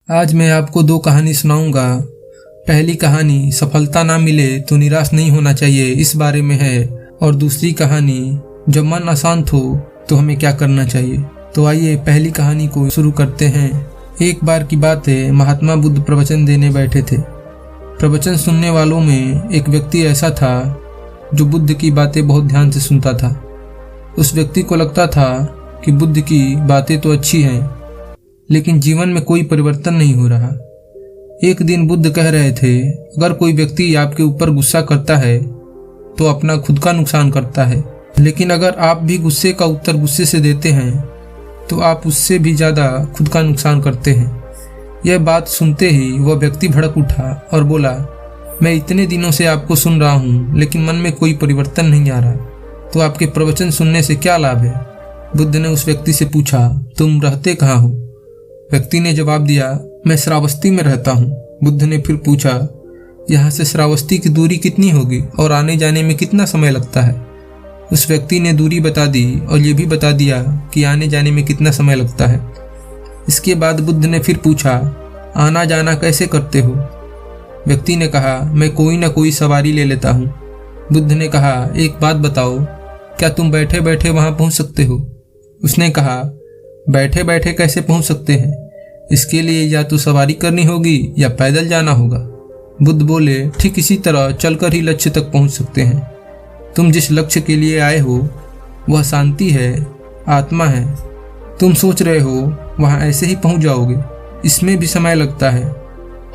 आज मैं आपको दो कहानी सुनाऊंगा। पहली कहानी सफलता ना मिले तो निराश नहीं होना चाहिए, इस बारे में है। और दूसरी कहानी जब मन अशांत हो तो हमें क्या करना चाहिए। तो आइए पहली कहानी को शुरू करते हैं। एक बार की बात है, महात्मा बुद्ध प्रवचन देने बैठे थे। प्रवचन सुनने वालों में एक व्यक्ति ऐसा था जो बुद्ध की बातें बहुत ध्यान से सुनता था। उस व्यक्ति को लगता था कि बुद्ध की बातें तो अच्छी हैं, लेकिन जीवन में कोई परिवर्तन नहीं हो रहा। एक दिन बुद्ध कह रहे थे, अगर कोई व्यक्ति आपके ऊपर गुस्सा करता है तो अपना खुद का नुकसान करता है, लेकिन अगर आप भी गुस्से का उत्तर गुस्से से देते हैं तो आप उससे भी ज़्यादा खुद का नुकसान करते हैं। यह बात सुनते ही वह व्यक्ति भड़क उठा और बोला, मैं इतने दिनों से आपको सुन रहा हूँ, लेकिन मन में कोई परिवर्तन नहीं आ रहा, तो आपके प्रवचन सुनने से क्या लाभ है। बुद्ध ने उस व्यक्ति से पूछा, तुम रहते कहाँ हो। व्यक्ति ने जवाब दिया, मैं श्रावस्ती में रहता हूँ। बुद्ध ने फिर पूछा, यहाँ से श्रावस्ती की दूरी कितनी होगी और आने जाने में कितना समय लगता है। उस व्यक्ति ने दूरी बता दी और ये भी बता दिया कि आने जाने में कितना समय लगता है। इसके बाद बुद्ध ने फिर पूछा, आना जाना कैसे करते हो। व्यक्ति ने कहा, मैं कोई ना कोई सवारी ले लेता हूँ। बुद्ध ने कहा, एक बात बताओ, क्या तुम बैठे बैठे वहाँ पहुँच सकते हो। उसने कहा, बैठे बैठे कैसे पहुंच सकते हैं, इसके लिए या तो सवारी करनी होगी या पैदल जाना होगा। बुद्ध बोले, ठीक इसी तरह चलकर ही लक्ष्य तक पहुंच सकते हैं। तुम जिस लक्ष्य के लिए आए हो वह शांति है, आत्मा है। तुम सोच रहे हो वहां ऐसे ही पहुंच जाओगे, इसमें भी समय लगता है।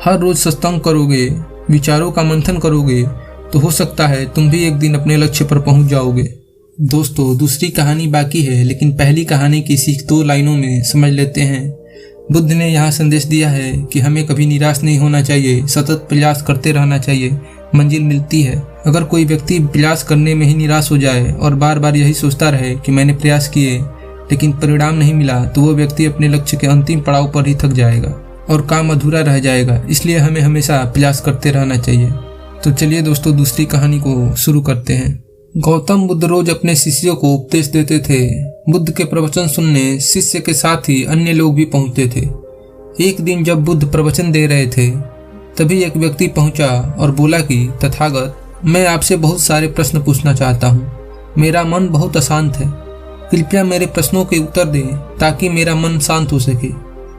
हर रोज सत्संग करोगे, विचारों का मंथन करोगे तो हो सकता है तुम भी एक दिन अपने लक्ष्य पर पहुंच जाओगे। दोस्तों, दूसरी कहानी बाकी है, लेकिन पहली कहानी की सीख 2 लाइनों में समझ लेते हैं। बुद्ध ने यहाँ संदेश दिया है कि हमें कभी निराश नहीं होना चाहिए, सतत प्रयास करते रहना चाहिए, मंजिल मिलती है। अगर कोई व्यक्ति प्रयास करने में ही निराश हो जाए और बार बार यही सोचता रहे कि मैंने प्रयास किए लेकिन परिणाम नहीं मिला, तो वह व्यक्ति अपने लक्ष्य के अंतिम पड़ाव पर ही थक जाएगा और काम अधूरा रह जाएगा। इसलिए हमें हमेशा प्रयास करते रहना चाहिए। तो चलिए दोस्तों, दूसरी कहानी को शुरू करते हैं। गौतम बुद्ध रोज अपने शिष्यों को उपदेश देते थे। बुद्ध के प्रवचन सुनने शिष्य के साथ ही अन्य लोग भी पहुंचते थे। एक दिन जब बुद्ध प्रवचन दे रहे थे, तभी एक व्यक्ति पहुंचा और बोला कि तथागत, मैं आपसे बहुत सारे प्रश्न पूछना चाहता हूं। मेरा मन बहुत अशांत है, कृपया मेरे प्रश्नों के उत्तर दें ताकि मेरा मन शांत हो सके।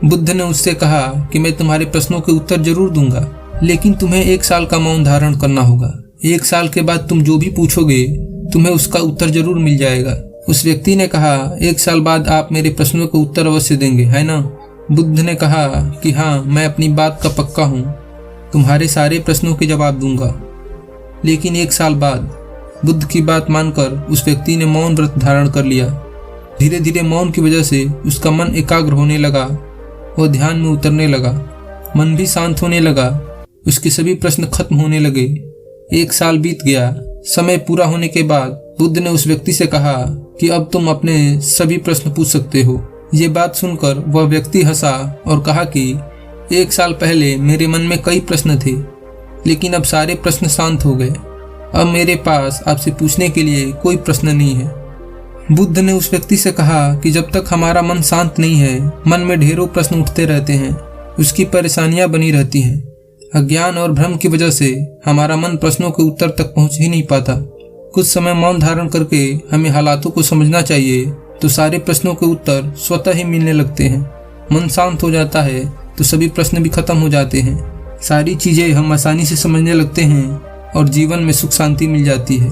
बुद्ध ने उससे कहा कि मैं तुम्हारे प्रश्नों के उत्तर जरूर दूंगा, लेकिन तुम्हें 1 साल का मौन धारण करना होगा। 1 साल के बाद तुम जो भी पूछोगे तुम्हें उसका उत्तर जरूर मिल जाएगा। उस व्यक्ति ने कहा, 1 साल बाद आप मेरे प्रश्नों का उत्तर अवश्य देंगे, है ना। बुद्ध ने कहा कि हाँ, मैं अपनी बात का पक्का हूँ, तुम्हारे सारे प्रश्नों के जवाब दूंगा। लेकिन 1 साल बाद बुद्ध की बात मानकर उस व्यक्ति ने मौन व्रत धारण कर लिया। धीरे धीरे मौन की वजह से उसका मन एकाग्र होने लगा, वह ध्यान में उतरने लगा, मन भी शांत होने लगा, उसके सभी प्रश्न खत्म होने लगे। 1 साल बीत गया। समय पूरा होने के बाद बुद्ध ने उस व्यक्ति से कहा कि अब तुम अपने सभी प्रश्न पूछ सकते हो। ये बात सुनकर वह व्यक्ति हंसा और कहा कि 1 साल पहले मेरे मन में कई प्रश्न थे, लेकिन अब सारे प्रश्न शांत हो गए। अब मेरे पास आपसे पूछने के लिए कोई प्रश्न नहीं है। बुद्ध ने उस व्यक्ति से कहा कि जब तक हमारा मन शांत नहीं है, मन में ढेरों प्रश्न उठते रहते हैं, उसकी परेशानियां बनी रहती हैं। अज्ञान और भ्रम की वजह से हमारा मन प्रश्नों के उत्तर तक पहुंच ही नहीं पाता। कुछ समय मौन धारण करके हमें हालातों को समझना चाहिए, तो सारे प्रश्नों के उत्तर स्वतः ही मिलने लगते हैं। मन शांत हो जाता है तो सभी प्रश्न भी खत्म हो जाते हैं। सारी चीजें हम आसानी से समझने लगते हैं और जीवन में सुख शांति मिल जाती है।